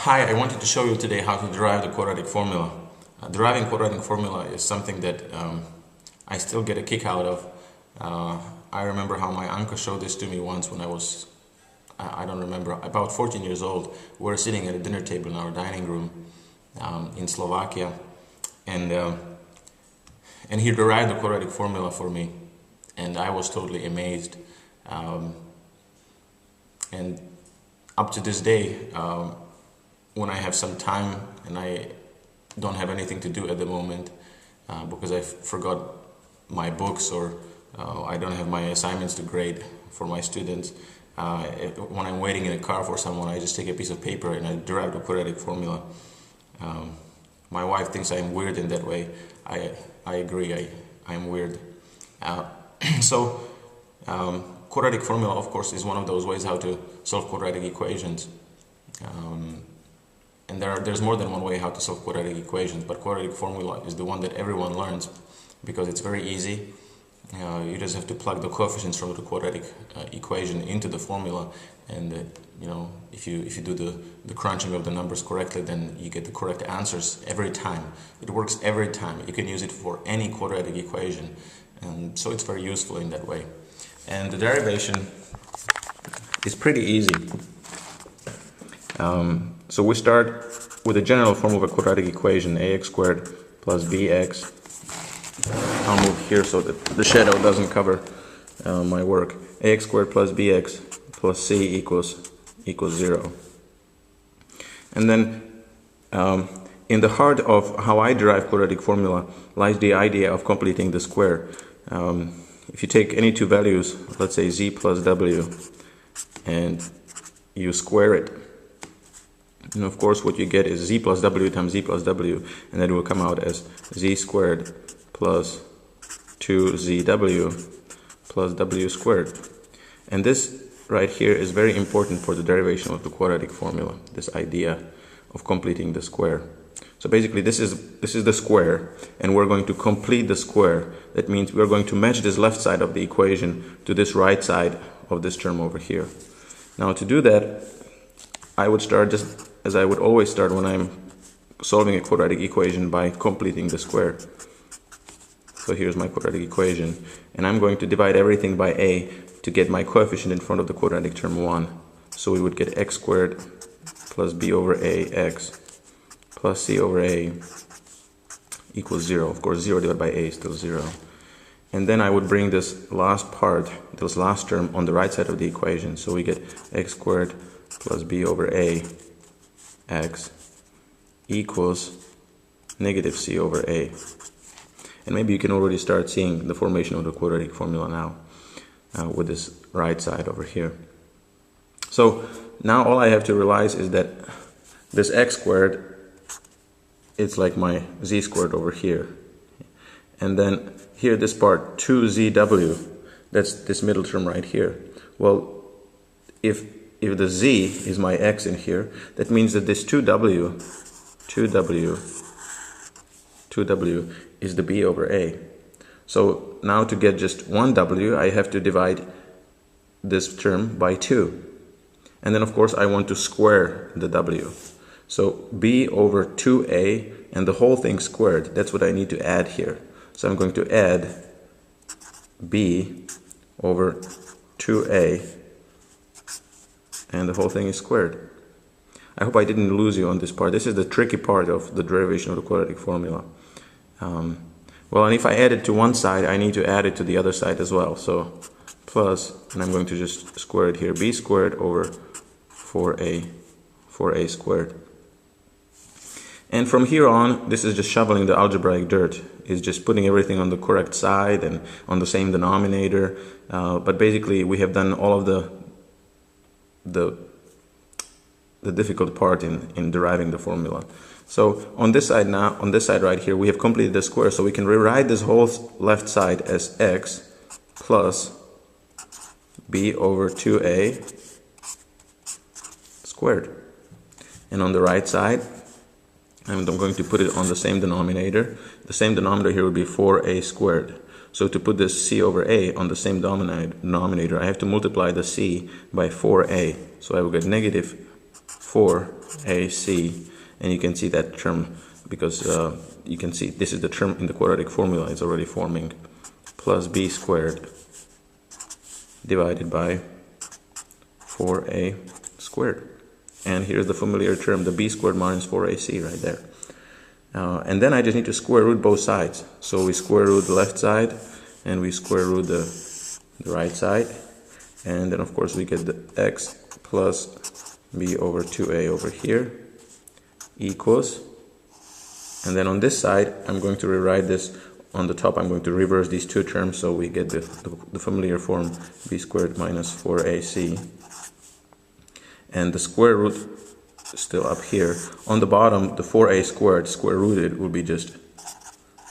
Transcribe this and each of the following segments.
Hi, I wanted to show you today how to derive the quadratic formula. Deriving quadratic formula is something that I still get a kick out of. I remember how my uncle showed this to me once when I was, I don't remember, about 14 years old. We were sitting at a dinner table in our dining room in Slovakia, and he derived the quadratic formula for me, and I was totally amazed. And up to this day, when I have some time and I don't have anything to do at the moment because I forgot my books or I don't have my assignments to grade for my students, when I'm waiting in a car for someone, I just take a piece of paper and I derive the quadratic formula. My wife thinks I'm weird in that way. I agree, I'm weird. Quadratic formula, of course, is one of those ways how to solve quadratic equations. And there's more than one way how to solve quadratic equations, but quadratic formula is the one that everyone learns because it's very easy. You just have to plug the coefficients from the quadratic equation into the formula, and if you do the crunching of the numbers correctly, then you get the correct answers every time. It works every time. You can use it for any quadratic equation, and so it's very useful in that way. And the derivation is pretty easy. So we start with a general form of a quadratic equation, ax squared plus bx. I'll move here so that the shadow doesn't cover my work. Ax squared plus bx plus c equals 0. And then in the heart of how I derive quadratic formula lies the idea of completing the square. If you take any two values, let's say z plus w, and you square it, and of course what you get is z plus w times z plus w, and that will come out as z squared plus 2zw plus w squared. And this right here is very important for the derivation of the quadratic formula, this idea of completing the square. So basically this is the square, and we're going to complete the square. That means we're going to match this left side of the equation to this right side of this term over here. Now to do that, I would start just as I would always start when I'm solving a quadratic equation, by completing the square. So here's my quadratic equation, and I'm going to divide everything by a to get my coefficient in front of the quadratic term 1. So we would get x squared plus b over a x plus c over a equals 0. Of course, 0 divided by a is still 0. And then I would bring this last part, this last term, on the right side of the equation. So we get x squared plus b over a x equals negative c over a. And maybe you can already start seeing the formation of the quadratic formula now with this right side over here. So now all I have to realize is that this x squared, it's like my z squared over here. And then here this part, 2zw, that's this middle term right here. Well, if the z is my x in here, that means that this 2w is the b over a. So now to get just one w, I have to divide this term by 2. And then of course I want to square the w. So b over 2a and the whole thing squared, that's what I need to add here. So I'm going to add b over 2a and the whole thing is squared. I hope I didn't lose you on this part. This is the tricky part of the derivation of the quadratic formula. Well, and if I add it to one side, I need to add it to the other side as well. So plus, and I'm going to just square it here, b squared over 4a squared. And from here on, this is just shoveling the algebraic dirt. It's just putting everything on the correct side and on the same denominator. But basically, we have done all of the difficult part in deriving the formula. So on this side now, on this side right here, we have completed the square, so we can rewrite this whole left side as x plus b over 2a squared. And on the right side, I'm going to put it on the same denominator. The same denominator here would be 4a squared. So to put this c over a on the same denominator, I have to multiply the c by 4a. So I will get negative 4ac, and you can see that term because you can see this is the term in the quadratic formula. It's already forming plus b squared divided by 4a squared. And here's the familiar term, the b squared minus 4ac right there. And then I just need to square root both sides. So we square root the left side and we square root the right side. And then of course we get the x plus b over 2a over here equals. And then on this side I'm going to rewrite this. On the top I'm going to reverse these two terms, so we get the familiar form b squared minus 4ac. And the square root is still up here. On the bottom, the 4a squared square rooted will be just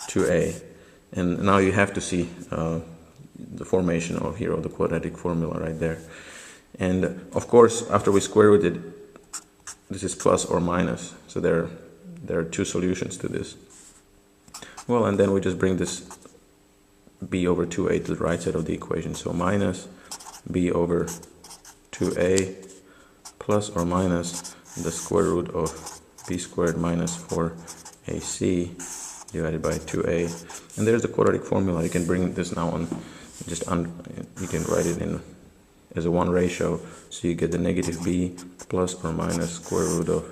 2a. And now you have to see the formation of here of the quadratic formula right there. And of course, after we square root it, this is plus or minus. So there are two solutions to this. Well, and then we just bring this b over 2a to the right side of the equation. So minus b over 2a plus or minus the square root of b squared minus 4ac divided by 2a. And there's the quadratic formula. You can bring this now on, you can write it in as a 1 ratio. So you get the negative b plus or minus square root of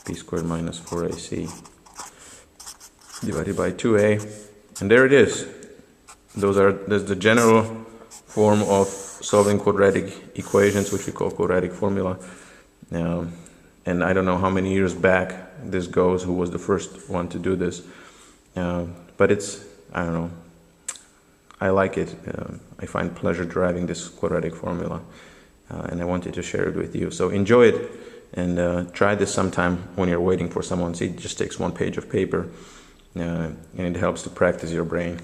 b squared minus 4ac divided by 2a, and there it is. There's the general form of solving quadratic equations, which we call quadratic formula. And I don't know how many years back this goes, who was the first one to do this, but it's, I don't know, I like it. I find pleasure deriving this quadratic formula, and I wanted to share it with you. So enjoy it, and try this sometime when you're waiting for someone. See, it just takes 1 page of paper. And it helps to practice your brain.